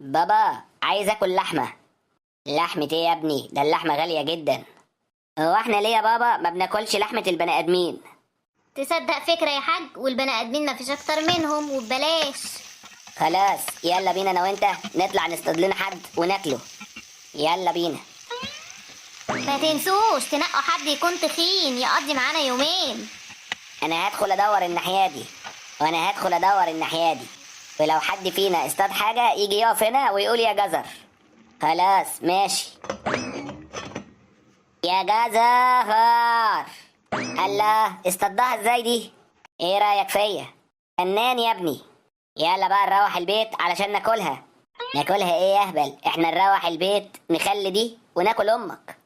بابا عايز اكل لحمه. لحمه ايه يا ابني؟ ده اللحمه غاليه جدا. هو احنا ليه يا بابا ما بناكلش لحمه البني ادمين؟ تصدق فكرة يا حاج، والبني ادمين مفيش اكتر منهم وببلاش. خلاص يلا بينا انا وانت نطلع نصطاد لنا حد وناكله. يلا بينا. ما تنسوش تنقوا حد يكون تخين يقضي معانا يومين. انا هدخل ادور الناحيه دي، وانا هدخل ادور الناحيه دي، ولو حد فينا اصطاد حاجه يجي يقف هنا ويقول يا جزر. خلاص ماشي. يا جزر. الله، اصطادها ازاي دي؟ ايه رايك فيا؟ فنان يا ابني. يلا بقى نروح البيت علشان ناكلها. ناكلها ايه يا اهبل؟ احنا نروح البيت نخلي دي وناكل امك.